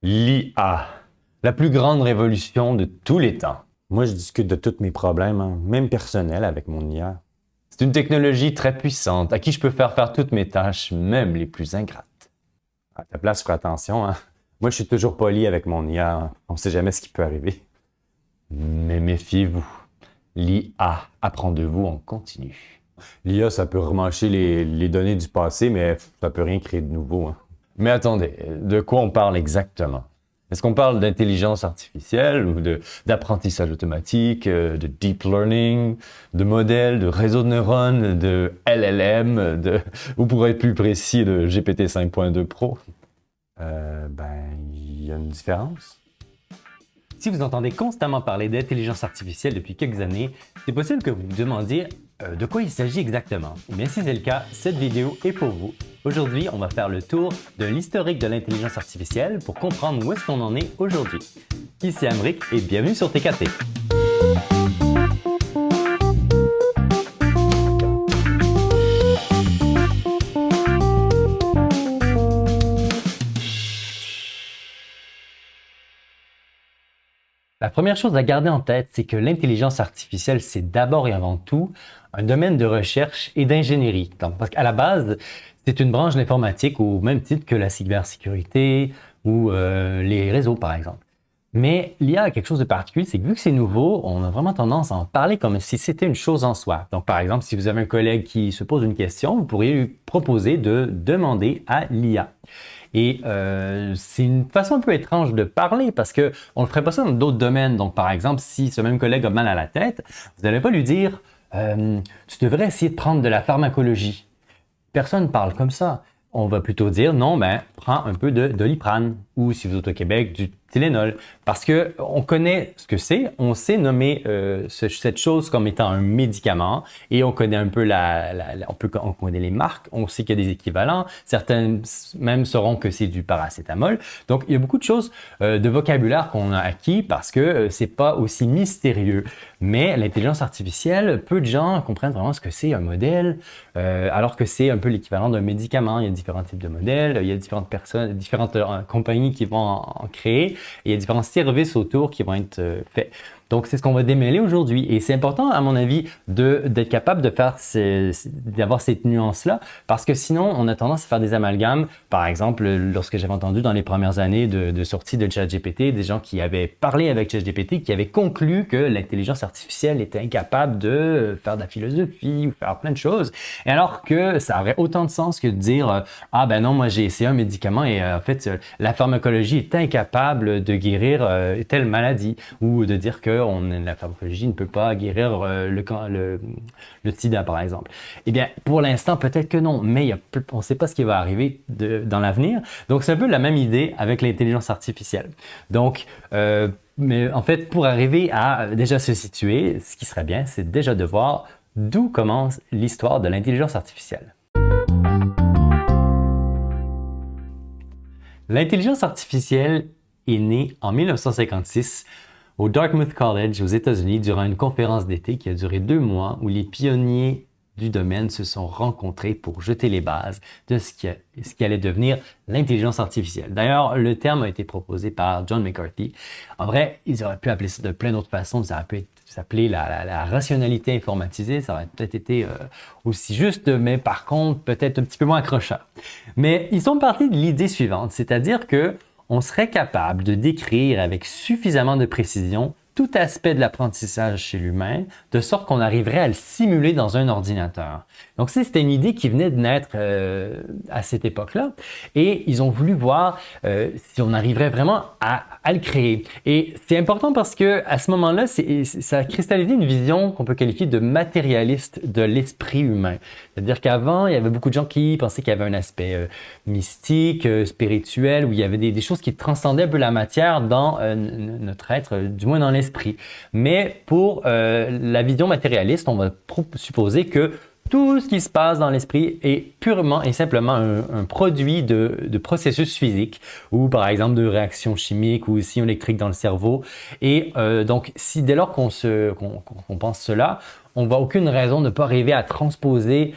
L'IA, la plus grande révolution de tous les temps. Moi, je discute de tous mes problèmes, même personnels, avec mon IA. C'est une technologie très puissante à qui je peux faire toutes mes tâches, même les plus ingrates. À ta place, ferai attention. Moi, je suis toujours poli avec mon IA. On ne sait jamais ce qui peut arriver. Mais méfiez-vous. L'IA apprend de vous en continu. L'IA, ça peut remâcher les données du passé, mais ça peut rien créer de nouveau. Mais attendez, de quoi on parle exactement? Est-ce qu'on parle d'intelligence artificielle ou d'apprentissage automatique, de deep learning, de modèles, de réseaux de neurones, de LLM, ou pour être plus précis, de GPT 5.2 Pro? Il y a une différence. Si vous entendez constamment parler d'intelligence artificielle depuis quelques années, c'est possible que vous vous demandiez de quoi il s'agit exactement. Eh bien, si c'est le cas, cette vidéo est pour vous. Aujourd'hui, on va faire le tour de l'historique de l'intelligence artificielle pour comprendre où est-ce qu'on en est aujourd'hui. Ici Amric et bienvenue sur TKT. La première chose à garder en tête, c'est que l'intelligence artificielle, c'est d'abord et avant tout un domaine de recherche et d'ingénierie. Parce qu'à la base, c'est une branche de l'informatique au même titre que la cybersécurité ou les réseaux, par exemple. Mais l'IA a quelque chose de particulier, c'est que vu que c'est nouveau, on a vraiment tendance à en parler comme si c'était une chose en soi. Donc, par exemple, si vous avez un collègue qui se pose une question, vous pourriez lui proposer de demander à l'IA. Et c'est une façon un peu étrange de parler parce qu'on ne ferait pas ça dans d'autres domaines. Donc, par exemple, si ce même collègue a mal à la tête, vous n'allez pas lui dire tu devrais essayer de prendre de la pharmacologie. Personne ne parle comme ça. On va plutôt dire non, prends un peu de Doliprane ou si vous êtes au Québec, du Tylenol. Parce qu'on connaît ce que c'est, on sait nommer cette chose comme étant un médicament et on connaît un peu on connaît les marques, on sait qu'il y a des équivalents. Certaines même sauront que c'est du paracétamol. Donc, il y a beaucoup de choses de vocabulaire qu'on a acquis parce que c'est pas aussi mystérieux. Mais l'intelligence artificielle, peu de gens comprennent vraiment ce que c'est un modèle, alors que c'est un peu l'équivalent d'un médicament. Il y a différents types de modèles, il y a différentes personnes, différentes compagnies qui vont en créer, et il y a différents services autour qui vont être faits. Donc, c'est ce qu'on va démêler aujourd'hui. Et c'est important, à mon avis, d'être capable d'avoir cette nuance-là, parce que sinon, on a tendance à faire des amalgames. Par exemple, lorsque j'avais entendu dans les premières années de sortie de ChatGPT, des gens qui avaient parlé avec ChatGPT, qui avaient conclu que l'intelligence artificielle était incapable de faire de la philosophie ou faire plein de choses. Et alors que ça aurait autant de sens que de dire « Ah ben non, moi j'ai essayé un médicament et en fait, la pharmacologie est incapable de guérir telle maladie. » Ou de dire que la pharmacologie ne peut pas guérir le sida, par exemple. Eh bien, pour l'instant, peut-être que non, mais on ne sait pas ce qui va arriver dans l'avenir. Donc, c'est un peu la même idée avec l'intelligence artificielle. Donc, mais en fait, pour arriver à déjà se situer, ce qui serait bien, c'est déjà de voir d'où commence l'histoire de l'intelligence artificielle. L'intelligence artificielle est née en 1956 au Dartmouth College aux États-Unis durant une conférence d'été qui a duré 2 mois où les pionniers du domaine se sont rencontrés pour jeter les bases de ce qui allait devenir l'intelligence artificielle. D'ailleurs, le terme a été proposé par John McCarthy. En vrai, ils auraient pu appeler ça de plein d'autres façons. Ça aurait pu s'appeler la rationalité informatisée. Ça aurait peut-être été aussi juste, mais par contre, peut-être un petit peu moins accrocheur. Mais ils sont partis de l'idée suivante, c'est-à-dire que on serait capable de décrire avec suffisamment de précision tout aspect de l'apprentissage chez l'humain, de sorte qu'on arriverait à le simuler dans un ordinateur. Donc, c'était une idée qui venait de naître à cette époque-là. Et ils ont voulu voir si on arriverait vraiment à le créer. Et c'est important parce que à ce moment-là, ça a cristallisé une vision qu'on peut qualifier de matérialiste de l'esprit humain. C'est-à-dire qu'avant, il y avait beaucoup de gens qui pensaient qu'il y avait un aspect mystique, spirituel, où il y avait des choses qui transcendaient un peu la matière dans notre être, du moins dans l'esprit. Mais pour la vision matérialiste, on va supposer que tout ce qui se passe dans l'esprit est purement et simplement un produit de processus physiques ou par exemple de réactions chimiques ou aussi électriques dans le cerveau. Et donc, si dès lors qu'on pense cela, on voit aucune raison de ne pas arriver à transposer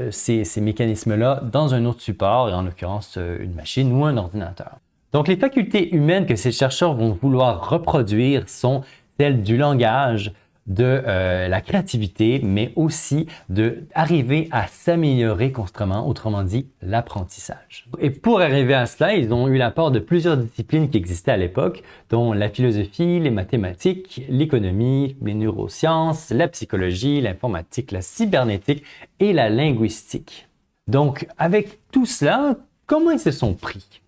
ces mécanismes-là dans un autre support, et en l'occurrence une machine ou un ordinateur. Donc, les facultés humaines que ces chercheurs vont vouloir reproduire sont celles du langage, de la créativité, mais aussi d'arriver à s'améliorer constamment, autrement dit, l'apprentissage. Et pour arriver à cela, ils ont eu l'apport de plusieurs disciplines qui existaient à l'époque, dont la philosophie, les mathématiques, l'économie, les neurosciences, la psychologie, l'informatique, la cybernétique et la linguistique. Donc, avec tout cela, comment ils se sont pris?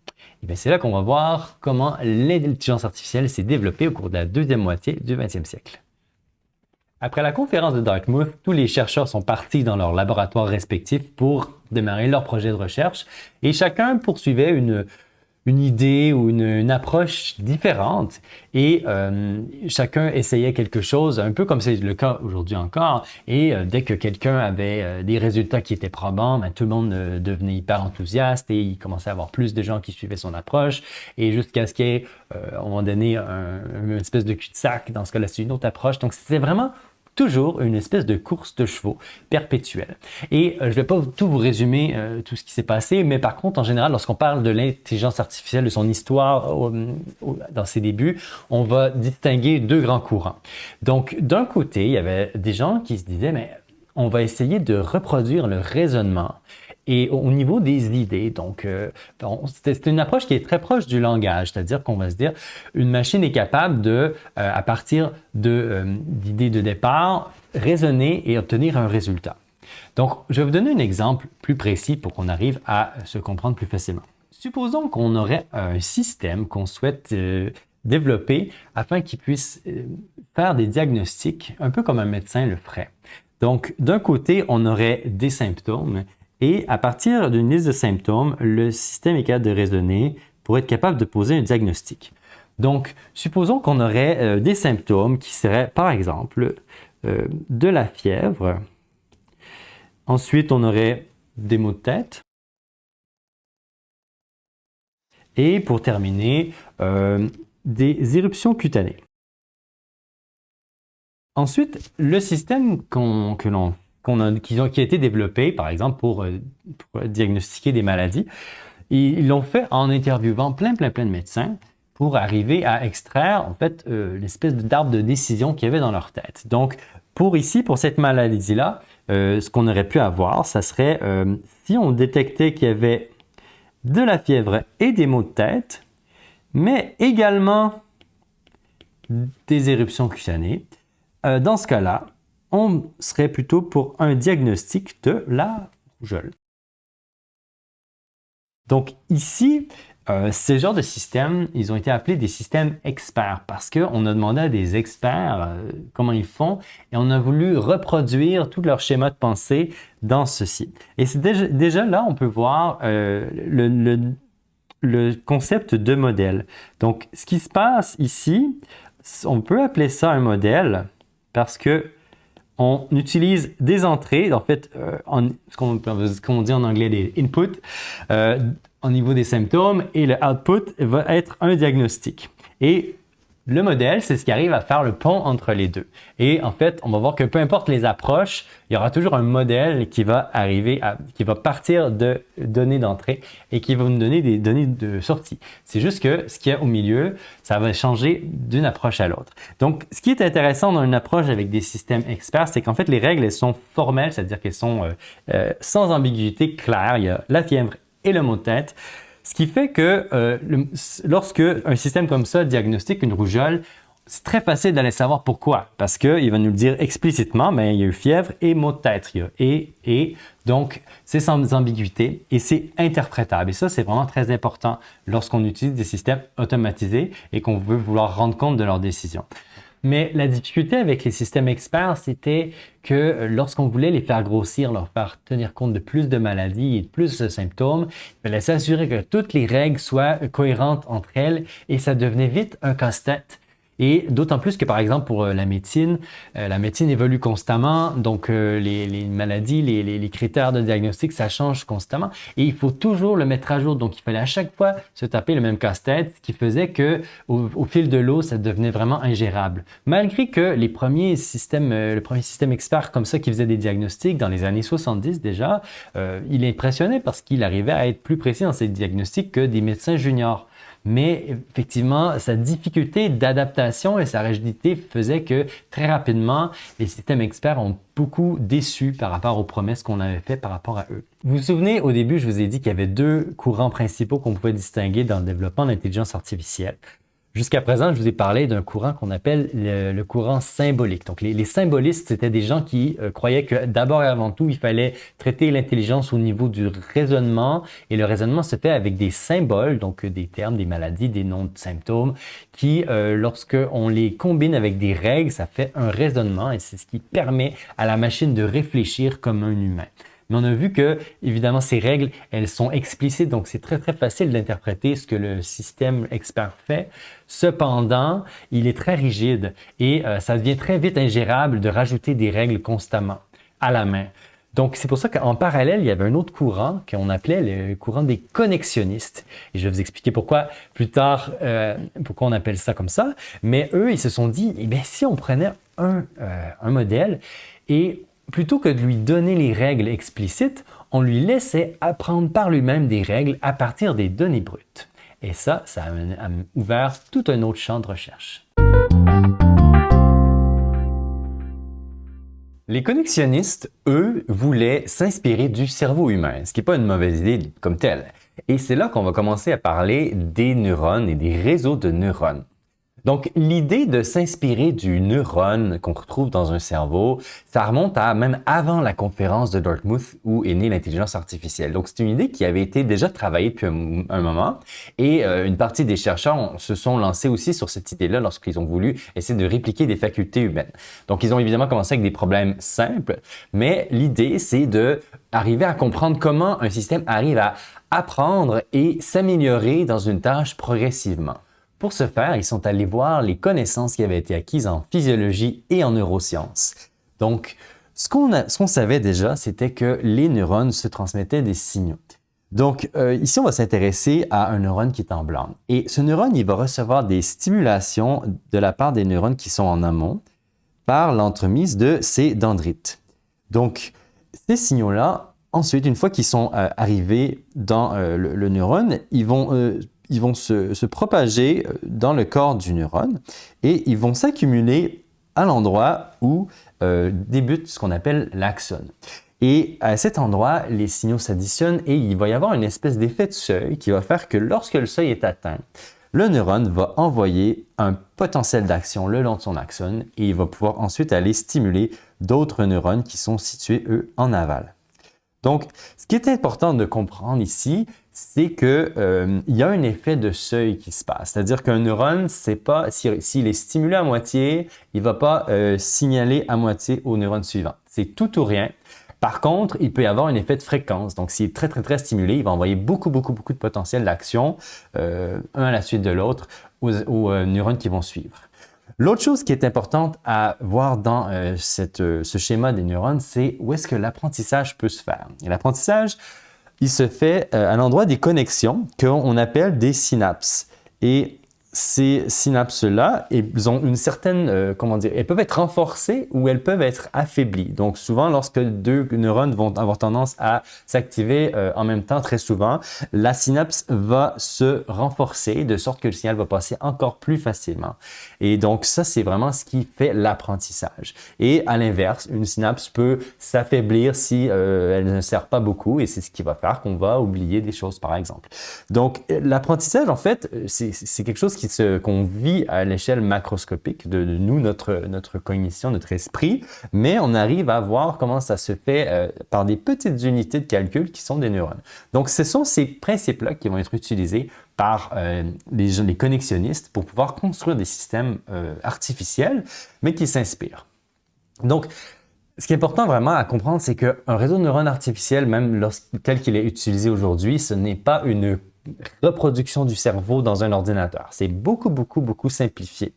Et bien, c'est là qu'on va voir comment l'intelligence artificielle s'est développée au cours de la deuxième moitié du 20e siècle. Après la conférence de Dartmouth, tous les chercheurs sont partis dans leurs laboratoires respectifs pour démarrer leur projet de recherche et chacun poursuivait une idée ou une approche différente et chacun essayait quelque chose, un peu comme c'est le cas aujourd'hui encore. Et dès que quelqu'un avait des résultats qui étaient probants, ben, tout le monde devenait hyper enthousiaste et il commençait à avoir plus de gens qui suivaient son approche et jusqu'à ce qu'il y ait, à un moment donné, une espèce de cul-de-sac. Dans ce cas-là, c'est une autre approche. Donc, c'était vraiment toujours une espèce de course de chevaux perpétuelle. Et je ne vais pas tout vous résumer tout ce qui s'est passé, mais par contre, en général, lorsqu'on parle de l'intelligence artificielle, de son histoire dans ses débuts, on va distinguer deux grands courants. Donc, d'un côté, il y avait des gens qui se disaient, mais on va essayer de reproduire le raisonnement. Et au niveau des idées, donc, c'est une approche qui est très proche du langage, c'est-à-dire qu'on va se dire, une machine est capable de, à partir d'idées de départ, raisonner et obtenir un résultat. Donc, je vais vous donner un exemple plus précis pour qu'on arrive à se comprendre plus facilement. Supposons qu'on aurait un système qu'on souhaite développer afin qu'il puisse faire des diagnostics, un peu comme un médecin le ferait. Donc, d'un côté, on aurait des symptômes. Et à partir d'une liste de symptômes, le système est capable de raisonner pour être capable de poser un diagnostic. Donc, supposons qu'on aurait des symptômes qui seraient, par exemple, de la fièvre. Ensuite, on aurait des maux de tête. Et pour terminer, des éruptions cutanées. Ensuite, le système qui a été développé, par exemple, pour diagnostiquer des maladies. Ils l'ont fait en interviewant plein de médecins pour arriver à extraire, en fait, l'espèce d'arbre de décision qu'il y avait dans leur tête. Donc, pour cette maladie-là, ce qu'on aurait pu avoir, ça serait, si on détectait qu'il y avait de la fièvre et des maux de tête, mais également des éruptions cutanées, dans ce cas-là, on serait plutôt pour un diagnostic de la rougeole. Donc ici, ces genres de systèmes, ils ont été appelés des systèmes experts parce qu'on a demandé à des experts comment ils font et on a voulu reproduire tout leur schéma de pensée dans ceci. Et c'est déjà là, on peut voir le concept de modèle. Donc, ce qui se passe ici, on peut appeler ça un modèle parce que on utilise des entrées, en fait, ce qu'on dit en anglais des inputs, au niveau des symptômes, et le output va être un diagnostic. Et le modèle, c'est ce qui arrive à faire le pont entre les deux. Et en fait, on va voir que peu importe les approches, il y aura toujours un modèle qui va partir de données d'entrée et qui va nous donner des données de sortie. C'est juste que ce qu'il y a au milieu, ça va changer d'une approche à l'autre. Donc, ce qui est intéressant dans une approche avec des systèmes experts, c'est qu'en fait, les règles, elles sont formelles, c'est-à-dire qu'elles sont sans ambiguïté claire. Il y a la fièvre et le mot de tête. Ce qui fait que lorsque un système comme ça diagnostique une rougeole, c'est très facile d'aller savoir pourquoi. Parce qu'il va nous le dire explicitement, mais il y a eu fièvre et maux de tête. Il y a et. Donc, c'est sans ambiguïté et c'est interprétable. Et ça, c'est vraiment très important lorsqu'on utilise des systèmes automatisés et qu'on veut vouloir rendre compte de leurs décisions. Mais la difficulté avec les systèmes experts, c'était que lorsqu'on voulait les faire grossir, leur faire tenir compte de plus de maladies et de plus de symptômes, il fallait s'assurer que toutes les règles soient cohérentes entre elles et ça devenait vite un casse-tête. Et d'autant plus que, par exemple, pour la médecine évolue constamment, donc les maladies, les critères de diagnostic, ça change constamment et il faut toujours le mettre à jour. Donc, il fallait à chaque fois se taper le même casse-tête, ce qui faisait que au fil de l'eau, ça devenait vraiment ingérable. Malgré que le premier système expert comme ça qui faisait des diagnostics dans les années 70 déjà, il impressionnait parce qu'il arrivait à être plus précis dans ses diagnostics que des médecins juniors. Mais effectivement, sa difficulté d'adaptation et sa rigidité faisait que très rapidement, les systèmes experts ont beaucoup déçu par rapport aux promesses qu'on avait faites par rapport à eux. Vous vous souvenez, au début, je vous ai dit qu'il y avait deux courants principaux qu'on pouvait distinguer dans le développement de l'intelligence artificielle. Jusqu'à présent, je vous ai parlé d'un courant qu'on appelle le courant symbolique. Donc, les symbolistes, c'était des gens qui croyaient que d'abord et avant tout, il fallait traiter l'intelligence au niveau du raisonnement. Et le raisonnement se fait avec des symboles, donc des termes, des maladies, des noms de symptômes, qui, lorsque on les combine avec des règles, ça fait un raisonnement et c'est ce qui permet à la machine de réfléchir comme un humain. Mais on a vu que, évidemment, ces règles, elles sont explicites, donc c'est très, très facile d'interpréter ce que le système expert fait. Cependant, il est très rigide et ça devient très vite ingérable de rajouter des règles constamment à la main. Donc, c'est pour ça qu'en parallèle, il y avait un autre courant qu'on appelait le courant des connexionnistes. Et je vais vous expliquer pourquoi plus tard, pourquoi on appelle ça comme ça. Mais eux, ils se sont dit, eh bien, si on prenait un modèle et plutôt que de lui donner les règles explicites, on lui laissait apprendre par lui-même des règles à partir des données brutes. Et ça a ouvert tout un autre champ de recherche. Les connexionnistes, eux, voulaient s'inspirer du cerveau humain, ce qui n'est pas une mauvaise idée comme telle. Et c'est là qu'on va commencer à parler des neurones et des réseaux de neurones. Donc, l'idée de s'inspirer du neurone qu'on retrouve dans un cerveau, ça remonte à même avant la conférence de Dartmouth où est née l'intelligence artificielle. Donc, c'est une idée qui avait été déjà travaillée depuis un moment et une partie des chercheurs se sont lancés aussi sur cette idée-là lorsqu'ils ont voulu essayer de répliquer des facultés humaines. Donc, ils ont évidemment commencé avec des problèmes simples, mais l'idée, c'est de arriver à comprendre comment un système arrive à apprendre et s'améliorer dans une tâche progressivement. Pour ce faire, ils sont allés voir les connaissances qui avaient été acquises en physiologie et en neurosciences. Donc, ce qu'on savait déjà, c'était que les neurones se transmettaient des signaux. Donc, ici, on va s'intéresser à un neurone qui est en blanc. Et ce neurone, il va recevoir des stimulations de la part des neurones qui sont en amont par l'entremise de ces dendrites. Donc, ces signaux-là, ensuite, une fois qu'ils sont arrivés dans le neurone, ils vont se propager dans le corps du neurone et ils vont s'accumuler à l'endroit où débute ce qu'on appelle l'axone. Et à cet endroit, les signaux s'additionnent et il va y avoir une espèce d'effet de seuil qui va faire que lorsque le seuil est atteint, le neurone va envoyer un potentiel d'action le long de son axone et il va pouvoir ensuite aller stimuler d'autres neurones qui sont situés, eux, en aval. Donc, ce qui est important de comprendre ici, c'est qu'il y a un effet de seuil qui se passe. C'est-à-dire qu'un neurone, s'il est stimulé à moitié, il ne va pas signaler à moitié au neurone suivant. C'est tout ou rien. Par contre, il peut y avoir un effet de fréquence. Donc, s'il est très, très, très stimulé, il va envoyer beaucoup de potentiel d'action, un à la suite de l'autre, aux neurones qui vont suivre. L'autre chose qui est importante à voir dans ce schéma des neurones, c'est où est-ce que l'apprentissage peut se faire. Et l'apprentissage, il se fait à l'endroit des connexions qu'on appelle des synapses. Et ces synapses-là, elles ont une certaine, elles peuvent être renforcées ou elles peuvent être affaiblies. Donc souvent, lorsque deux neurones vont avoir tendance à s'activer en même temps, très souvent, la synapse va se renforcer de sorte que le signal va passer encore plus facilement. Et donc ça, c'est vraiment ce qui fait l'apprentissage. Et à l'inverse, une synapse peut s'affaiblir si elle ne sert pas beaucoup et c'est ce qui va faire qu'on va oublier des choses, par exemple. Donc l'apprentissage, en fait, c'est quelque chose qu'on vit à l'échelle macroscopique de nous, notre cognition, notre esprit, mais on arrive à voir comment ça se fait par des petites unités de calcul qui sont des neurones. Donc, ce sont ces principes-là qui vont être utilisés par les connexionnistes pour pouvoir construire des systèmes artificiels, mais qui s'inspirent. Donc, ce qui est important vraiment à comprendre, c'est qu'un réseau de neurones artificiels, même tel qu'il est utilisé aujourd'hui, ce n'est pas une reproduction du cerveau dans un ordinateur. C'est beaucoup simplifié.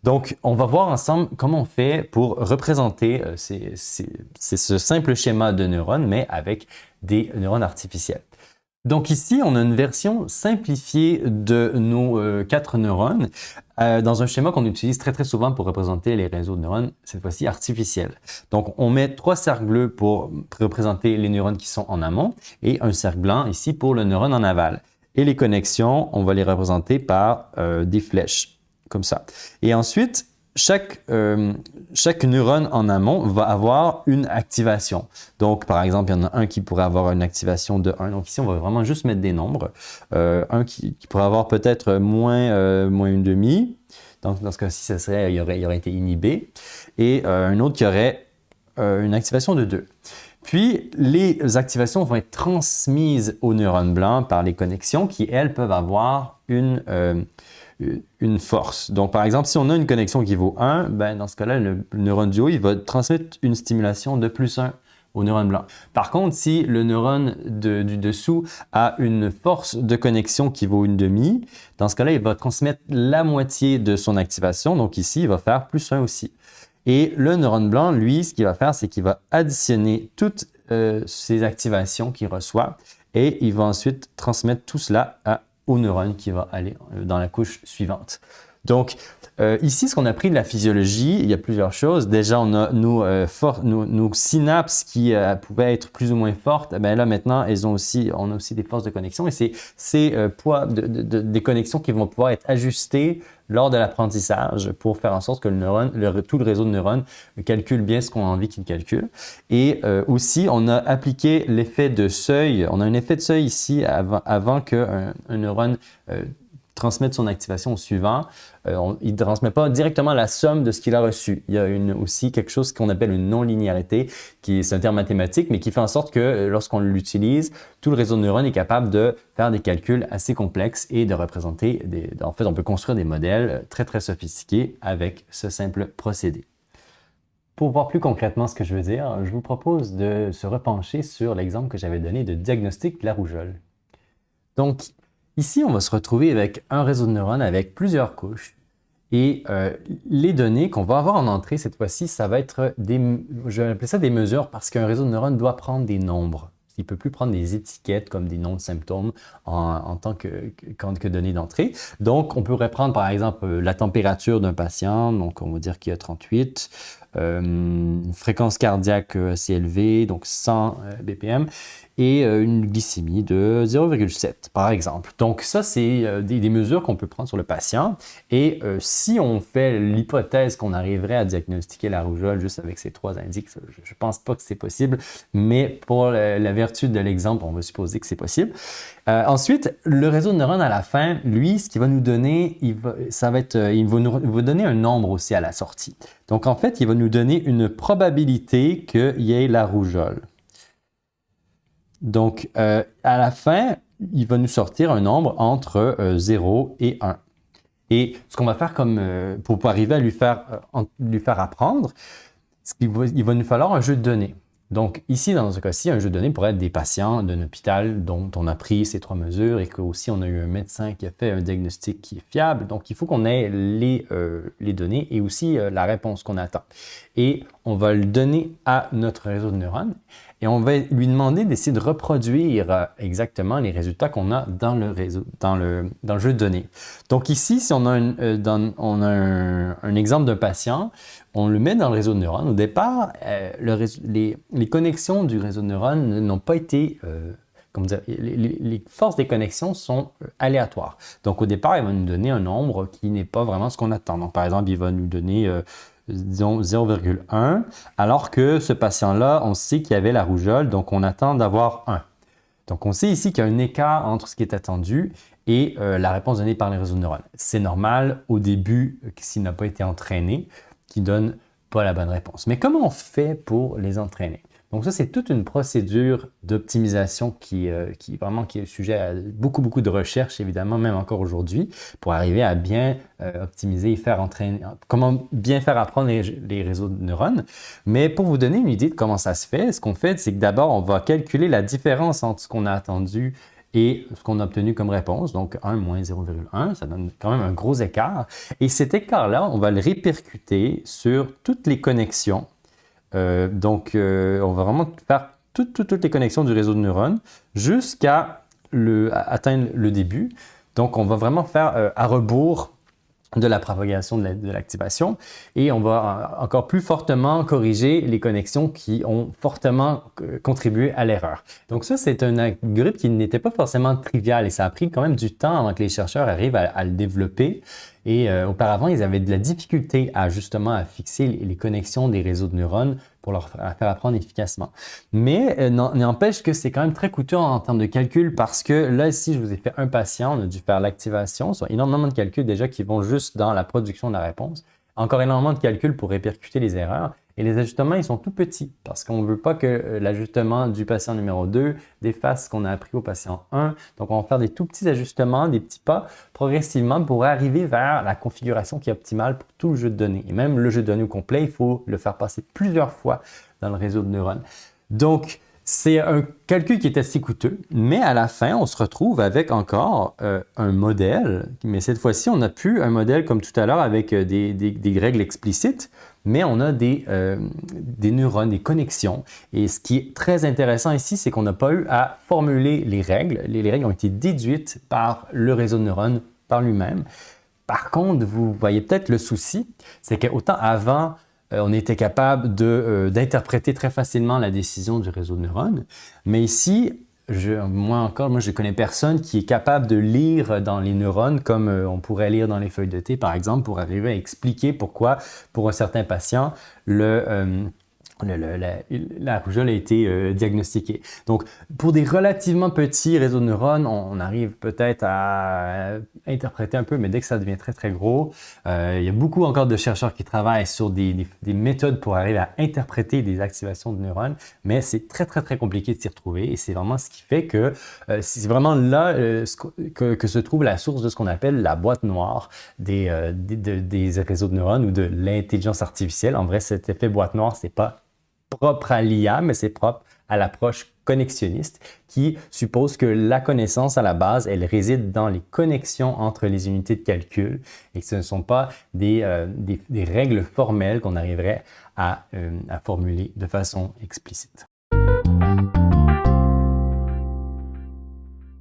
Donc, on va voir ensemble comment on fait pour représenter ce simple schéma de neurones, mais avec des neurones artificiels. Donc ici, on a une version simplifiée de nos 4 neurones dans un schéma qu'on utilise très souvent pour représenter les réseaux de neurones, cette fois-ci artificiels. Donc, on met 3 cercles bleus pour représenter les neurones qui sont en amont et un cercle blanc ici pour le neurone en aval. Et les connexions, on va les représenter par des flèches, comme ça. Et ensuite, chaque neurone en amont va avoir une activation. Donc, par exemple, il y en a un qui pourrait avoir une activation de 1. Donc ici, on va vraiment juste mettre des nombres. Un qui pourrait avoir peut-être moins 1,5. Donc, dans ce cas-ci, il aurait été inhibé. Et un autre qui aurait une activation de 2. Puis, les activations vont être transmises aux neurones blancs par les connexions qui, elles, peuvent avoir une force. Donc, par exemple, si on a une connexion qui vaut 1, ben, dans ce cas-là, le neurone du haut, il va transmettre une stimulation de plus 1 au neurone blanc. Par contre, si le neurone du dessous a une force de connexion qui vaut 1,5, dans ce cas-là, il va transmettre la moitié de son activation. Donc ici, il va faire plus 1 aussi. Et le neurone blanc, lui, ce qu'il va faire, c'est qu'il va additionner toutes ces activations qu'il reçoit et il va ensuite transmettre tout cela au neurone qui va aller dans la couche suivante. Donc, ici, ce qu'on a appris de la physiologie, il y a plusieurs choses. Déjà, on a nos synapses qui pouvaient être plus ou moins fortes. Ben là, maintenant, on a aussi des forces de connexion et c'est ces poids des connexions qui vont pouvoir être ajustés lors de l'apprentissage pour faire en sorte que tout le réseau de neurones calcule bien ce qu'on a envie qu'il calcule. Et aussi, on a appliqué l'effet de seuil. On a un effet de seuil ici avant qu'un neurone transmettre son activation au suivant. Il ne transmet pas directement la somme de ce qu'il a reçu. Il y a aussi quelque chose qu'on appelle une non-linéarité, c'est un terme mathématique, mais qui fait en sorte que lorsqu'on l'utilise, tout le réseau de neurones est capable de faire des calculs assez complexes et de représenter en fait, on peut construire des modèles très, très sophistiqués avec ce simple procédé. Pour voir plus concrètement ce que je veux dire, je vous propose de se repencher sur l'exemple que j'avais donné de diagnostic de la rougeole. Donc, ici, on va se retrouver avec un réseau de neurones avec plusieurs couches. Et les données qu'on va avoir en entrée cette fois-ci, ça va être je vais appeler ça des mesures parce qu'un réseau de neurones doit prendre des nombres. Il ne peut plus prendre des étiquettes comme des noms de symptômes en tant que données d'entrée. Donc, on pourrait prendre par exemple la température d'un patient, donc on va dire qu'il y a 38, fréquence cardiaque assez élevée, donc 100 BPM, et une glycémie de 0,7 par exemple. Donc ça, c'est des mesures qu'on peut prendre sur le patient. Et si on fait l'hypothèse qu'on arriverait à diagnostiquer la rougeole juste avec ces 3 indices, je ne pense pas que c'est possible, mais pour la vertu de l'exemple, on va supposer que c'est possible. Ensuite, le réseau de neurones à la fin, lui, ce qu'il va nous donner, il va nous donner un nombre aussi à la sortie. Donc en fait, il va nous donner une probabilité qu'il y ait la rougeole. Donc, à la fin, il va nous sortir un nombre entre 0 et 1. Et ce qu'on va faire pour arriver à lui faire apprendre, il va nous falloir un jeu de données. Donc, ici, dans ce cas-ci, un jeu de données pourrait être des patients d'un hôpital dont on a pris ces 3 mesures et qu'aussi on a eu un médecin qui a fait un diagnostic qui est fiable. Donc, il faut qu'on ait les données et aussi la réponse qu'on attend. Et on va le donner à notre réseau de neurones et on va lui demander d'essayer de reproduire exactement les résultats qu'on a dans le jeu de données. Donc ici, si on a un exemple d'un patient, on le met dans le réseau de neurones. Au départ, les connexions du réseau de neurones n'ont pas été, les forces des connexions sont aléatoires. Donc au départ, il va nous donner un nombre qui n'est pas vraiment ce qu'on attend. Donc par exemple, il va nous donner disons 0,1, alors que ce patient-là, on sait qu'il y avait la rougeole, donc on attend d'avoir 1. Donc on sait ici qu'il y a un écart entre ce qui est attendu et la réponse donnée par les réseaux de neurones. C'est normal au début, s'il n'a pas été entraîné, qu'il ne donne pas la bonne réponse. Mais comment on fait pour les entraîner? Donc ça, c'est toute une procédure d'optimisation qui est sujet à beaucoup de recherches, évidemment, même encore aujourd'hui, pour arriver à bien optimiser et faire entraîner, comment bien faire apprendre les réseaux de neurones. Mais pour vous donner une idée de comment ça se fait, ce qu'on fait, c'est que d'abord, on va calculer la différence entre ce qu'on a attendu et ce qu'on a obtenu comme réponse, donc 1 moins 0,1, ça donne quand même un gros écart. Et cet écart-là, on va le répercuter sur toutes les connexions. On va vraiment faire toutes les connexions du réseau de neurones jusqu'à atteindre le début. Donc, on va vraiment faire à rebours de la propagation de l'activation et on va encore plus fortement corriger les connexions qui ont fortement contribué à l'erreur. Donc ça, c'est un algorithme qui n'était pas forcément trivial et ça a pris quand même du temps avant que les chercheurs arrivent à le développer. Et auparavant, ils avaient de la difficulté à justement à fixer les connexions des réseaux de neurones pour leur faire apprendre efficacement. Mais n'empêche que c'est quand même très coûteux en termes de calcul parce que là, ici, je vous ai fait un patient, on a dû faire l'activation, soit énormément de calculs déjà qui vont juste dans la production de la réponse. Encore énormément de calculs pour répercuter les erreurs. Et les ajustements, ils sont tout petits parce qu'on ne veut pas que l'ajustement du patient numéro 2 défasse ce qu'on a appris au patient 1. Donc, on va faire des tout petits ajustements, des petits pas progressivement pour arriver vers la configuration qui est optimale pour tout le jeu de données. Et même le jeu de données au complet, il faut le faire passer plusieurs fois dans le réseau de neurones. Donc, c'est un calcul qui est assez coûteux, mais à la fin, on se retrouve avec encore un modèle, mais cette fois-ci, on n'a plus un modèle comme tout à l'heure avec des règles explicites, mais on a des neurones, des connexions. Et ce qui est très intéressant ici, c'est qu'on n'a pas eu à formuler les règles. Les règles ont été déduites par le réseau de neurones par lui-même. Par contre, vous voyez peut-être le souci, c'est qu'autant avant, on était capable d'interpréter très facilement la décision du réseau de neurones. Mais ici, moi, je connais personne qui est capable de lire dans les neurones comme on pourrait lire dans les feuilles de thé, par exemple, pour arriver à expliquer pourquoi, pour un certain patient, la rougeole a été diagnostiquée. Donc, pour des relativement petits réseaux de neurones, on arrive peut-être à interpréter un peu, mais dès que ça devient très, très gros, il y a beaucoup encore de chercheurs qui travaillent sur des méthodes pour arriver à interpréter des activations de neurones, mais c'est très, très, très compliqué de s'y retrouver et c'est vraiment ce qui fait que c'est vraiment là que se trouve la source de ce qu'on appelle la boîte noire des réseaux de neurones ou de l'intelligence artificielle. En vrai, cet effet boîte noire, c'est pas propre à l'IA, mais c'est propre à l'approche connexionniste qui suppose que la connaissance à la base, elle réside dans les connexions entre les unités de calcul et que ce ne sont pas des règles formelles qu'on arriverait à formuler de façon explicite.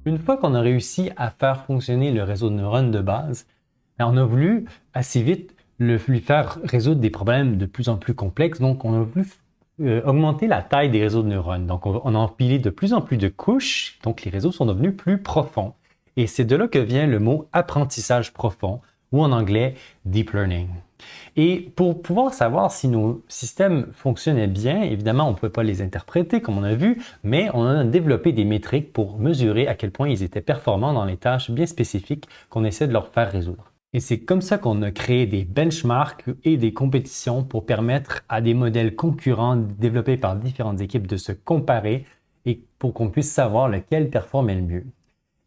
Une fois qu'on a réussi à faire fonctionner le réseau de neurones de base, on a voulu assez vite lui faire résoudre des problèmes de plus en plus complexes. Donc, on a voulu augmenter la taille des réseaux de neurones. Donc, on a empilé de plus en plus de couches, donc les réseaux sont devenus plus profonds. Et c'est de là que vient le mot apprentissage profond, ou en anglais deep learning. Et pour pouvoir savoir si nos systèmes fonctionnaient bien, évidemment, on ne pouvait pas les interpréter comme on a vu, mais on a développé des métriques pour mesurer à quel point ils étaient performants dans les tâches bien spécifiques qu'on essaie de leur faire résoudre. Et c'est comme ça qu'on a créé des benchmarks et des compétitions pour permettre à des modèles concurrents développés par différentes équipes de se comparer et pour qu'on puisse savoir lequel performait le mieux.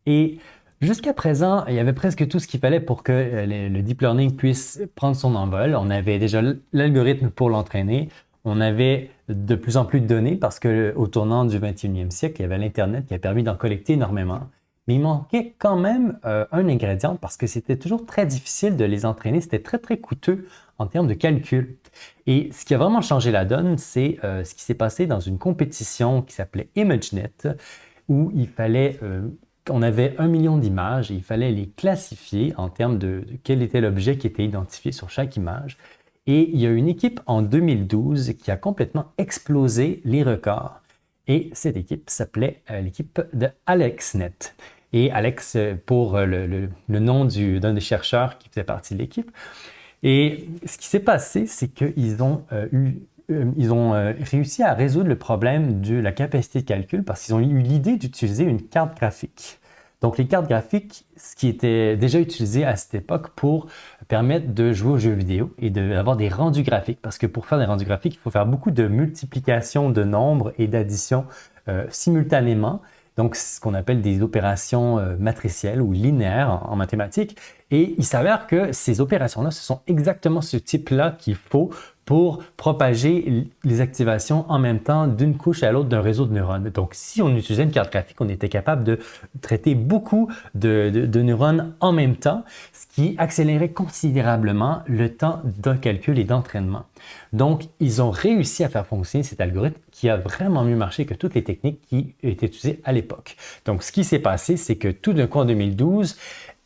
Et jusqu'à présent, il y avait presque tout ce qu'il fallait pour que le deep learning puisse prendre son envol. On avait déjà l'algorithme pour l'entraîner. On avait de plus en plus de données parce qu'au tournant du 21e siècle, il y avait l'Internet qui a permis d'en collecter énormément. Mais il manquait quand même un ingrédient parce que c'était toujours très difficile de les entraîner. C'était très, très coûteux en termes de calcul. Et ce qui a vraiment changé la donne, c'est ce qui s'est passé dans une compétition qui s'appelait ImageNet, où il fallait, on avait 1 million d'images et il fallait les classifier en termes de quel était l'objet qui était identifié sur chaque image. Et il y a une équipe en 2012 qui a complètement explosé les records. Et cette équipe s'appelait l'équipe de AlexNet. Et Alex pour le nom d'un des chercheurs qui faisait partie de l'équipe. Et ce qui s'est passé, c'est qu'ils ont réussi à résoudre le problème de la capacité de calcul parce qu'ils ont eu l'idée d'utiliser une carte graphique. Donc les cartes graphiques, ce qui était déjà utilisé à cette époque pour permettre de jouer aux jeux vidéo et d'avoir des rendus graphiques. Parce que pour faire des rendus graphiques, il faut faire beaucoup de multiplication de nombres et d'addition simultanément. Donc, c'est ce qu'on appelle des opérations matricielles ou linéaires en mathématiques. Et il s'avère que ces opérations-là, ce sont exactement ce type-là qu'il faut pour propager les activations en même temps d'une couche à l'autre d'un réseau de neurones. Donc, si on utilisait une carte graphique, on était capable de traiter beaucoup de neurones en même temps, ce qui accélérait considérablement le temps de calcul et d'entraînement. Donc, ils ont réussi à faire fonctionner cet algorithme qui a vraiment mieux marché que toutes les techniques qui étaient utilisées à l'époque. Donc, ce qui s'est passé, c'est que tout d'un coup, en 2012,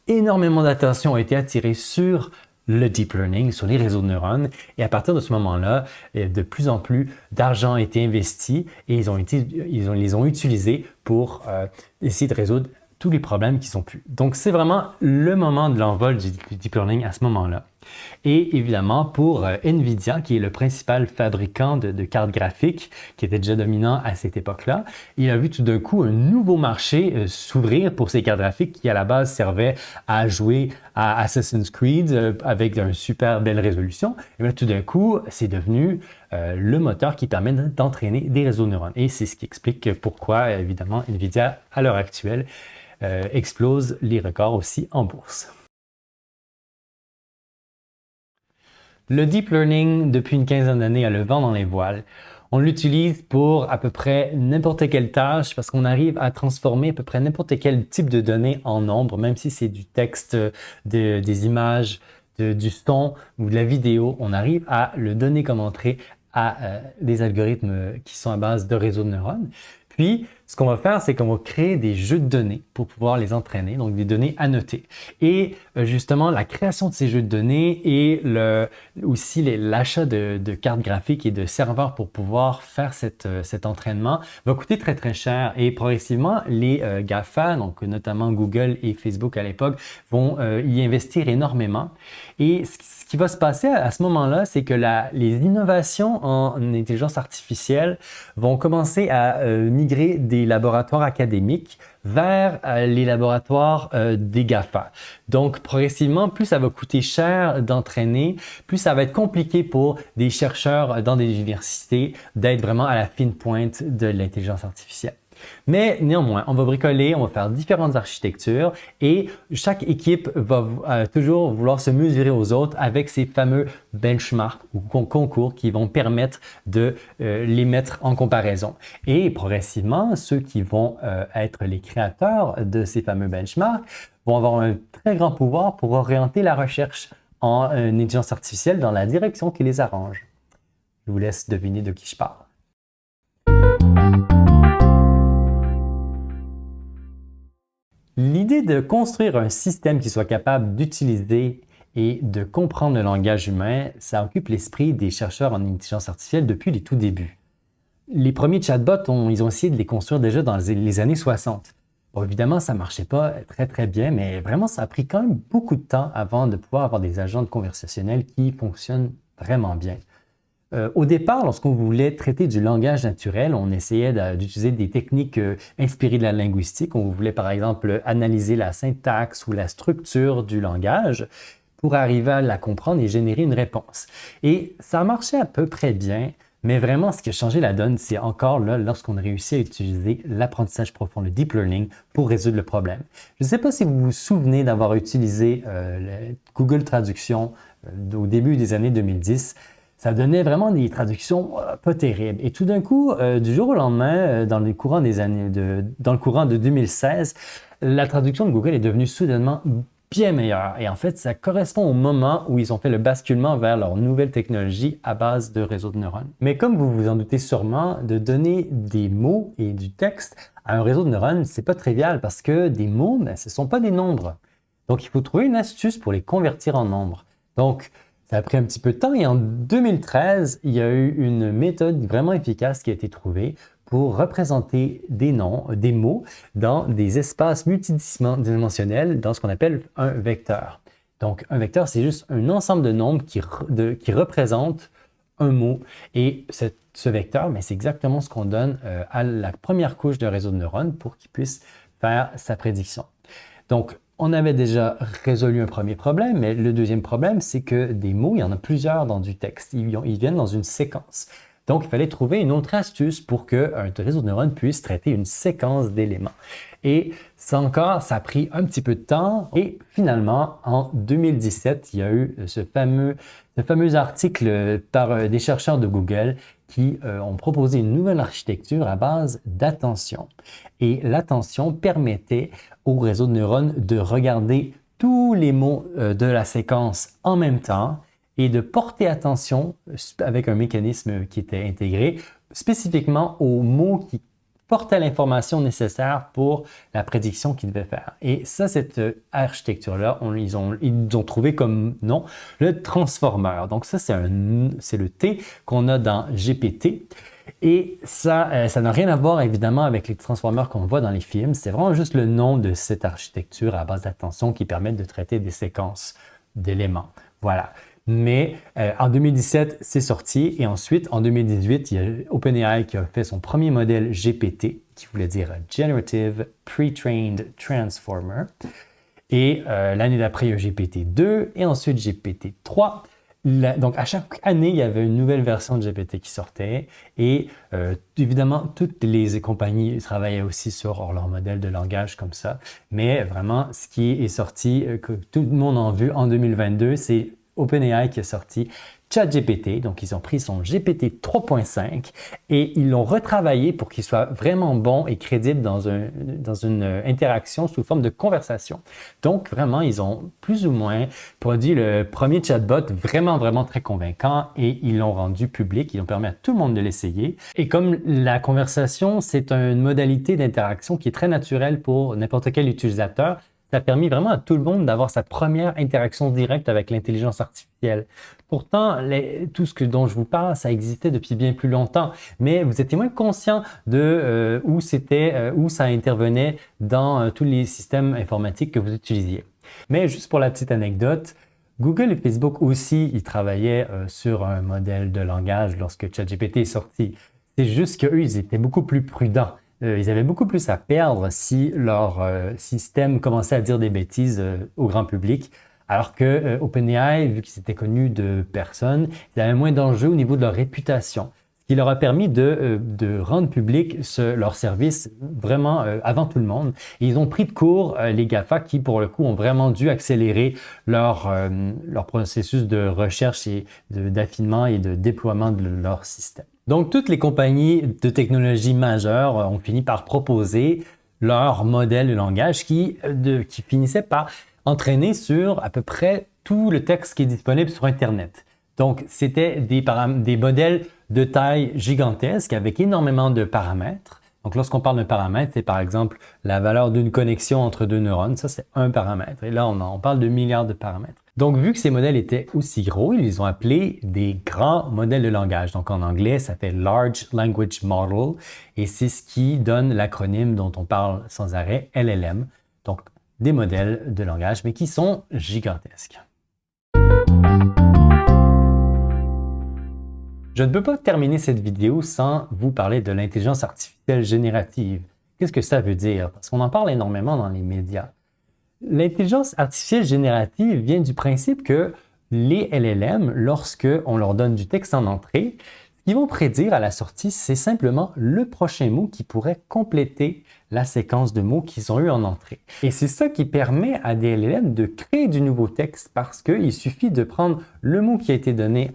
énormément d'attention a été attirée sur le deep learning, sur les réseaux de neurones. Et à partir de ce moment-là, de plus en plus d'argent a été investi et ils les ont utilisés pour essayer de résoudre tous les problèmes qu'ils ont pu. Donc, c'est vraiment le moment de l'envol du deep learning à ce moment-là. Et évidemment, pour NVIDIA, qui est le principal fabricant de cartes graphiques, qui était déjà dominant à cette époque-là, il a vu tout d'un coup un nouveau marché s'ouvrir pour ces cartes graphiques qui, à la base, servaient à jouer à Assassin's Creed avec une super belle résolution. Et bien, tout d'un coup, c'est devenu le moteur qui permet d'entraîner des réseaux de neurones. Et c'est ce qui explique pourquoi, évidemment, NVIDIA, à l'heure actuelle, explose les records aussi en bourse. Le deep learning, depuis une quinzaine d'années, a le vent dans les voiles. On l'utilise pour à peu près n'importe quelle tâche parce qu'on arrive à transformer à peu près n'importe quel type de données en nombre, même si c'est du texte, des images, du son ou de la vidéo, on arrive à le donner comme entrée à des algorithmes qui sont à base de réseaux de neurones. Puis, ce qu'on va faire, c'est qu'on va créer des jeux de données pour pouvoir les entraîner, donc des données annotées. Et justement, la création de ces jeux de données et aussi l'achat de cartes graphiques et de serveurs pour pouvoir faire cet entraînement va coûter très très cher. Et progressivement, les GAFA, donc notamment Google et Facebook à l'époque, vont y investir énormément. Et ce qui va se passer à ce moment-là, c'est que les innovations en intelligence artificielle vont commencer à migrer des laboratoires académiques vers les laboratoires des GAFA. Donc, progressivement, plus ça va coûter cher d'entraîner, plus ça va être compliqué pour des chercheurs dans des universités d'être vraiment à la fine pointe de l'intelligence artificielle. Mais néanmoins, on va bricoler, on va faire différentes architectures et chaque équipe va toujours vouloir se mesurer aux autres avec ces fameux benchmarks ou concours qui vont permettre de les mettre en comparaison. Et progressivement, ceux qui vont être les créateurs de ces fameux benchmarks vont avoir un très grand pouvoir pour orienter la recherche en intelligence artificielle dans la direction qui les arrange. Je vous laisse deviner de qui je parle. L'idée de construire un système qui soit capable d'utiliser et de comprendre le langage humain, ça occupe l'esprit des chercheurs en intelligence artificielle depuis les tout débuts. Les premiers chatbots, ils ont essayé de les construire déjà dans les années 60. Bon, évidemment, ça ne marchait pas très très bien, mais vraiment, ça a pris quand même beaucoup de temps avant de pouvoir avoir des agents conversationnels qui fonctionnent vraiment bien. Au départ, lorsqu'on voulait traiter du langage naturel, on essayait d'utiliser des techniques inspirées de la linguistique. On voulait par exemple analyser la syntaxe ou la structure du langage pour arriver à la comprendre et générer une réponse. Et ça marchait à peu près bien, mais vraiment ce qui a changé la donne, c'est encore là lorsqu'on a réussi à utiliser l'apprentissage profond, le deep learning, pour résoudre le problème. Je ne sais pas si vous vous souvenez d'avoir utilisé Google Traduction au début des années 2010. Ça donnait vraiment des traductions pas terribles. Et tout d'un coup, du jour au lendemain, dans le courant de 2016, la traduction de Google est devenue soudainement bien meilleure. Et en fait, ça correspond au moment où ils ont fait le basculement vers leur nouvelle technologie à base de réseaux de neurones. Mais comme vous vous en doutez sûrement, de donner des mots et du texte à un réseau de neurones, c'est pas trivial parce que des mots, ce ne sont pas des nombres. Donc, il faut trouver une astuce pour les convertir en nombres. Donc, ça a pris un petit peu de temps et en 2013, il y a eu une méthode vraiment efficace qui a été trouvée pour représenter des mots dans des espaces multidimensionnels dans ce qu'on appelle un vecteur. Donc, un vecteur, c'est juste un ensemble de nombres qui représente un mot. Et ce vecteur, c'est exactement ce qu'on donne à la première couche de réseau de neurones pour qu'il puisse faire sa prédiction. Donc, on avait déjà résolu un premier problème, mais le deuxième problème, c'est que des mots, il y en a plusieurs dans du texte. Ils viennent dans une séquence. Donc, il fallait trouver une autre astuce pour qu'un réseau de neurones puisse traiter une séquence d'éléments. Et ça a pris un petit peu de temps. Et finalement, en 2017, il y a eu ce fameux article par des chercheurs de Google qui ont proposé une nouvelle architecture à base d'attention. Et l'attention permettait au réseau de neurones de regarder tous les mots de la séquence en même temps et de porter attention avec un mécanisme qui était intégré spécifiquement aux mots qui portait l'information nécessaire pour la prédiction qu'il devait faire. Et ça, cette architecture-là, ils ont trouvé comme nom le transformer. Donc ça, c'est le T qu'on a dans GPT. Et ça n'a rien à voir évidemment avec les transformers qu'on voit dans les films. C'est vraiment juste le nom de cette architecture à base d'attention qui permet de traiter des séquences d'éléments. Voilà. Mais en 2017, c'est sorti et ensuite, en 2018, il y a OpenAI qui a fait son premier modèle GPT, qui voulait dire Generative Pre-trained Transformer. Et l'année d'après, il y a GPT-2 et ensuite GPT-3. Donc, à chaque année, il y avait une nouvelle version de GPT qui sortait et évidemment, toutes les compagnies travaillaient aussi sur leur modèle de langage comme ça. Mais vraiment, ce qui est sorti, que tout le monde a vu en 2022, c'est OpenAI qui a sorti ChatGPT. Donc, ils ont pris son GPT 3.5 et ils l'ont retravaillé pour qu'il soit vraiment bon et crédible dans une interaction sous forme de conversation. Donc, vraiment, ils ont plus ou moins produit le premier chatbot vraiment, vraiment très convaincant et ils l'ont rendu public. Ils ont permis à tout le monde de l'essayer. Et comme la conversation, c'est une modalité d'interaction qui est très naturelle pour n'importe quel utilisateur, ça a permis vraiment à tout le monde d'avoir sa première interaction directe avec l'intelligence artificielle. Pourtant, tout ce dont je vous parle, ça existait depuis bien plus longtemps, mais vous étiez moins conscient de où ça intervenait dans tous les systèmes informatiques que vous utilisiez. Mais juste pour la petite anecdote, Google et Facebook aussi, ils travaillaient sur un modèle de langage lorsque ChatGPT est sorti. C'est juste qu'eux, ils étaient beaucoup plus prudents. Ils avaient beaucoup plus à perdre si leur système commençait à dire des bêtises au grand public, alors que OpenAI, vu qu'ils étaient connus de personne, ils avaient moins d'enjeux au niveau de leur réputation, ce qui leur a permis de rendre public leur service vraiment avant tout le monde. Et ils ont pris de court les GAFA qui, pour le coup, ont vraiment dû accélérer leur processus de recherche et d'affinement et de déploiement de leur système. Donc, toutes les compagnies de technologie majeures ont fini par proposer leur modèle de langage qui finissait par entraîner sur à peu près tout le texte qui est disponible sur Internet. Donc, c'était des modèles de taille gigantesque avec énormément de paramètres. Donc, lorsqu'on parle de paramètres, c'est par exemple la valeur d'une connexion entre deux neurones. Ça, c'est un paramètre. Et là, on parle de milliards de paramètres. Donc, vu que ces modèles étaient aussi gros, ils les ont appelés des grands modèles de langage. Donc, en anglais, ça fait Large Language Model et c'est ce qui donne l'acronyme dont on parle sans arrêt, LLM. Donc, des modèles de langage, mais qui sont gigantesques. Je ne peux pas terminer cette vidéo sans vous parler de l'intelligence artificielle générative. Qu'est-ce que ça veut dire? Parce qu'on en parle énormément dans les médias. L'intelligence artificielle générative vient du principe que les LLM, lorsqu'on leur donne du texte en entrée, ce qu'ils vont prédire à la sortie, c'est simplement le prochain mot qui pourrait compléter la séquence de mots qu'ils ont eu en entrée. Et c'est ça qui permet à des LLM de créer du nouveau texte parce qu'il suffit de prendre le mot qui a été donné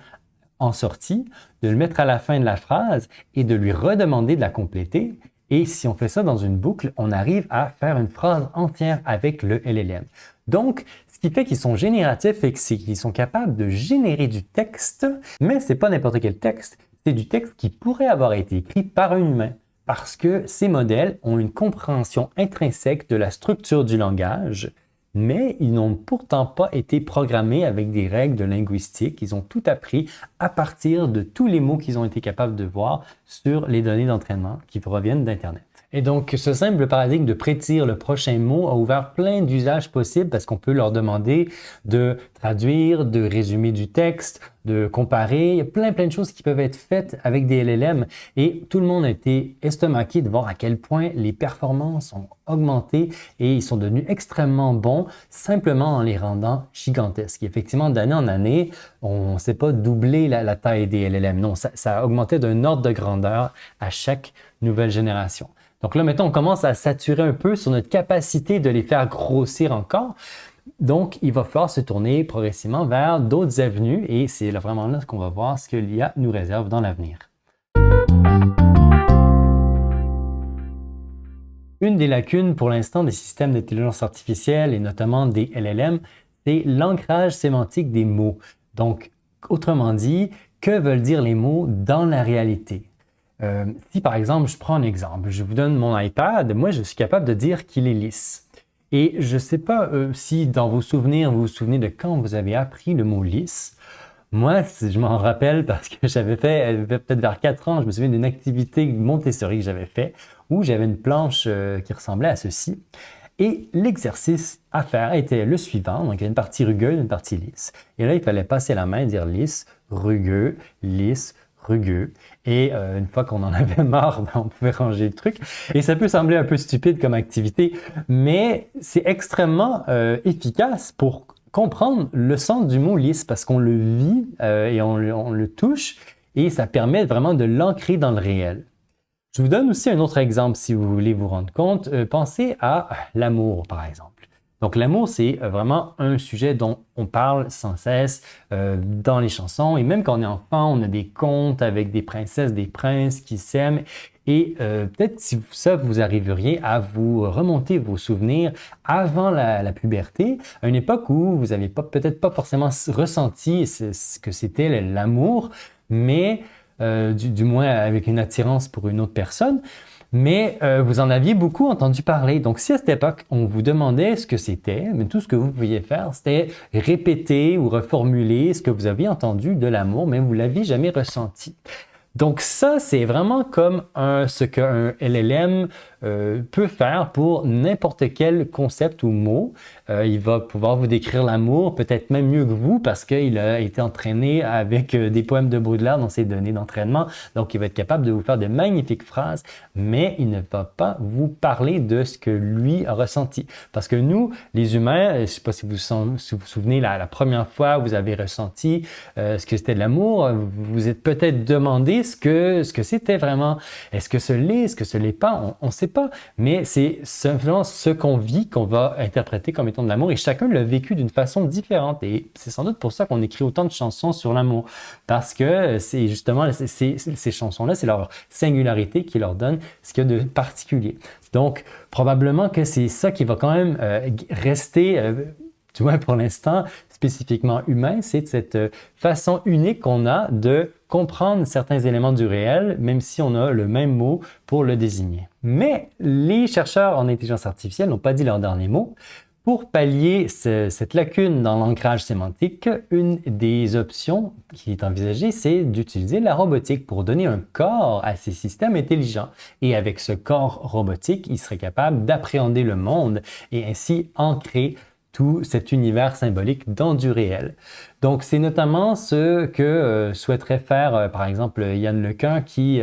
en sortie, de le mettre à la fin de la phrase et de lui redemander de la compléter. Et si on fait ça dans une boucle, on arrive à faire une phrase entière avec le LLM. Donc, ce qui fait qu'ils sont génératifs, c'est qu'ils sont capables de générer du texte, mais c'est pas n'importe quel texte, c'est du texte qui pourrait avoir été écrit par un humain. Parce que ces modèles ont une compréhension intrinsèque de la structure du langage, mais ils n'ont pourtant pas été programmés avec des règles de linguistique. Ils ont tout appris à partir de tous les mots qu'ils ont été capables de voir sur les données d'entraînement qui proviennent d'Internet. Et donc, ce simple paradigme de prédire le prochain mot a ouvert plein d'usages possibles parce qu'on peut leur demander de traduire, de résumer du texte, de comparer. Il y a plein de choses qui peuvent être faites avec des LLM et tout le monde a été estomaqué de voir à quel point les performances ont augmenté et ils sont devenus extrêmement bons simplement en les rendant gigantesques. Et effectivement, d'année en année, on ne sait pas doubler la taille des LLM. Non, ça a augmenté d'un ordre de grandeur à chaque nouvelle génération. Donc là, maintenant, on commence à saturer un peu sur notre capacité de les faire grossir encore. Donc, il va falloir se tourner progressivement vers d'autres avenues et c'est vraiment là qu'on va voir ce que l'IA nous réserve dans l'avenir. Une des lacunes pour l'instant des systèmes d'intelligence artificielle et notamment des LLM, c'est l'ancrage sémantique des mots. Donc, autrement dit, que veulent dire les mots dans la réalité? Si par exemple, je prends un exemple, je vous donne mon iPad, moi je suis capable de dire qu'il est lisse. Et je ne sais pas si dans vos souvenirs, vous vous souvenez de quand vous avez appris le mot lisse. Moi, je m'en rappelle parce que j'avais fait, peut-être vers 4 ans, je me souviens d'une activité Montessori que j'avais fait où j'avais une planche qui ressemblait à ceci. Et l'exercice à faire était le suivant. Donc, il y a une partie rugueuse, une partie lisse. Et là, il fallait passer la main, dire lisse, rugueux, lisse, rugueux. Et une fois qu'on en avait marre, ben, on pouvait ranger le truc. Et ça peut sembler un peu stupide comme activité, mais c'est extrêmement efficace pour comprendre le sens du mot lisse parce qu'on le vit et on le touche et ça permet vraiment de l'ancrer dans le réel. Je vous donne aussi un autre exemple si vous voulez vous rendre compte. Pensez à l'amour, par exemple. Donc, l'amour, c'est vraiment un sujet dont on parle sans cesse dans les chansons. Et même quand on est enfant, on a des contes avec des princesses, des princes qui s'aiment. Et peut-être si ça, vous arriveriez à vous remonter vos souvenirs avant la puberté, à une époque où vous n'avez peut-être pas forcément ressenti ce que c'était l'amour, mais du moins avec une attirance pour une autre personne, mais vous en aviez beaucoup entendu parler. Donc, si à cette époque, on vous demandait ce que c'était, mais tout ce que vous pouviez faire, c'était répéter ou reformuler ce que vous aviez entendu de l'amour, mais vous ne l'aviez jamais ressenti. Donc ça, c'est vraiment comme ce qu'un LLM peut faire pour n'importe quel concept ou mot. Il va pouvoir vous décrire l'amour, peut-être même mieux que vous, parce qu'il a été entraîné avec des poèmes de Baudelaire dans ses données d'entraînement. Donc, il va être capable de vous faire de magnifiques phrases, mais il ne va pas vous parler de ce que lui a ressenti. Parce que nous, les humains, je ne sais pas si vous vous souvenez, la première fois où vous avez ressenti ce que c'était de l'amour, vous vous êtes peut-être demandé ce que c'était vraiment. Est-ce que ce l'est, est-ce que ce l'est pas? On ne sait pas, mais c'est simplement ce qu'on vit qu'on va interpréter comme étant de l'amour et chacun l'a vécu d'une façon différente et c'est sans doute pour ça qu'on écrit autant de chansons sur l'amour parce que c'est justement ces chansons-là, c'est leur singularité qui leur donne ce qu'il y a de particulier. Donc, probablement que c'est ça qui va quand même rester du moins pour l'instant, spécifiquement humain, c'est cette façon unique qu'on a de comprendre certains éléments du réel, même si on a le même mot pour le désigner. Mais les chercheurs en intelligence artificielle n'ont pas dit leur dernier mot. Pour pallier cette lacune dans l'ancrage sémantique, une des options qui est envisagée, c'est d'utiliser la robotique pour donner un corps à ces systèmes intelligents. Et avec ce corps robotique, ils seraient capables d'appréhender le monde et ainsi ancrer tout cet univers symbolique dans du réel. Donc, c'est notamment ce que souhaiterait faire, par exemple, Yann LeCun, qui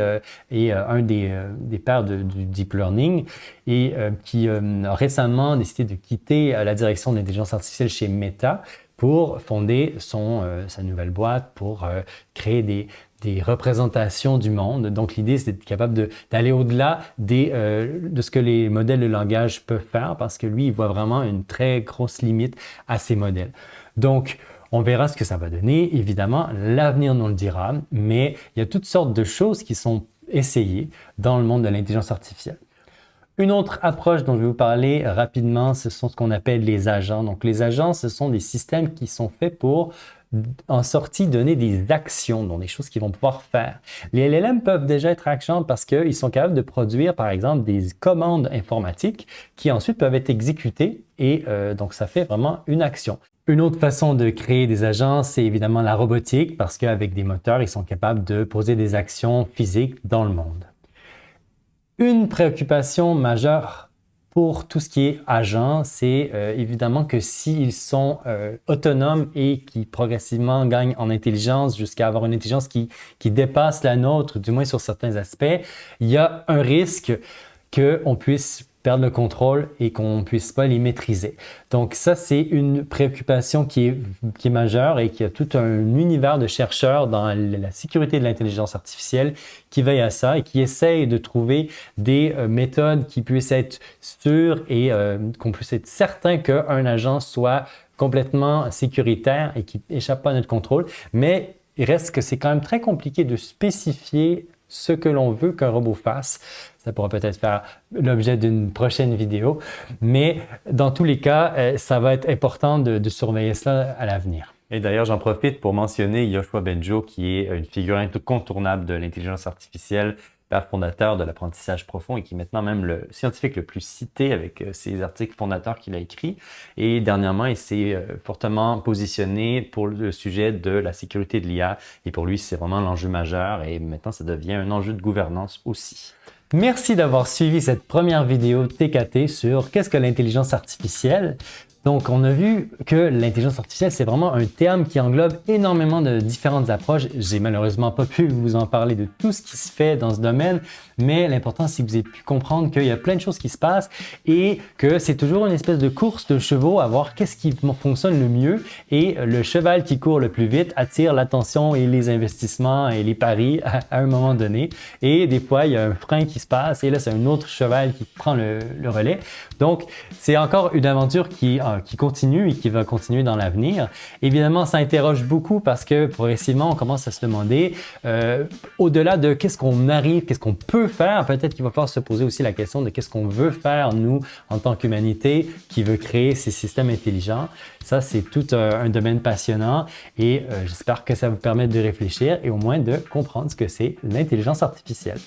est un des pères du Deep Learning et qui a récemment décidé de quitter la direction de l'intelligence artificielle chez Meta pour fonder sa nouvelle boîte, pour créer des représentations du monde. Donc, l'idée, c'est d'être capable d'aller au-delà de ce que les modèles de langage peuvent faire parce que lui, il voit vraiment une très grosse limite à ces modèles. Donc, on verra ce que ça va donner. Évidemment, l'avenir nous le dira, mais il y a toutes sortes de choses qui sont essayées dans le monde de l'intelligence artificielle. Une autre approche dont je vais vous parler rapidement, ce sont ce qu'on appelle les agents. Donc, les agents, ce sont des systèmes qui sont faits pour en sortie donner des actions, donc des choses qu'ils vont pouvoir faire. Les LLM peuvent déjà être actions parce qu'ils sont capables de produire, par exemple, des commandes informatiques qui ensuite peuvent être exécutées et donc ça fait vraiment une action. Une autre façon de créer des agents, c'est évidemment la robotique parce qu'avec des moteurs, ils sont capables de poser des actions physiques dans le monde. Une préoccupation majeure pour tout ce qui est agent, c'est évidemment que s'ils sont autonomes et qui progressivement gagnent en intelligence jusqu'à avoir une intelligence qui dépasse la nôtre, du moins sur certains aspects, il y a un risque qu'on puisse perdre le contrôle et qu'on ne puisse pas les maîtriser. Donc ça, c'est une préoccupation qui est majeure et qui a tout un univers de chercheurs dans la sécurité de l'intelligence artificielle qui veillent à ça et qui essayent de trouver des méthodes qui puissent être sûres et qu'on puisse être certain qu'un agent soit complètement sécuritaire et qui n'échappe pas à notre contrôle. Mais il reste que c'est quand même très compliqué de spécifier ce que l'on veut qu'un robot fasse. Ça pourra peut-être faire l'objet d'une prochaine vidéo, mais dans tous les cas, ça va être important de surveiller cela à l'avenir. Et d'ailleurs, j'en profite pour mentionner Yoshua Bengio, qui est une figure incontournable de l'intelligence artificielle père fondateur de l'apprentissage profond et qui est maintenant même le scientifique le plus cité avec ses articles fondateurs qu'il a écrits. Et dernièrement, il s'est fortement positionné pour le sujet de la sécurité de l'IA. Et pour lui, c'est vraiment l'enjeu majeur et maintenant, ça devient un enjeu de gouvernance aussi. Merci d'avoir suivi cette première vidéo TKT sur qu'est-ce que l'intelligence artificielle. Donc, on a vu que l'intelligence artificielle, c'est vraiment un terme qui englobe énormément de différentes approches. J'ai malheureusement pas pu vous en parler de tout ce qui se fait dans ce domaine, mais l'important, c'est que vous ayez pu comprendre qu'il y a plein de choses qui se passent et que c'est toujours une espèce de course de chevaux à voir qu'est-ce qui fonctionne le mieux et le cheval qui court le plus vite attire l'attention et les investissements et les paris à un moment donné. Et des fois, il y a un frein qui se passe et là, c'est un autre cheval qui prend le relais. Donc, c'est encore une aventure qui continue et qui va continuer dans l'avenir. Évidemment, ça interroge beaucoup parce que progressivement, on commence à se demander, au-delà de qu'est-ce qu'on arrive, qu'est-ce qu'on peut faire, peut-être qu'il va falloir se poser aussi la question de qu'est-ce qu'on veut faire, nous, en tant qu'humanité, qui veut créer ces systèmes intelligents. Ça, c'est tout un domaine passionnant et j'espère que ça vous permet de réfléchir et au moins de comprendre ce que c'est l'intelligence artificielle.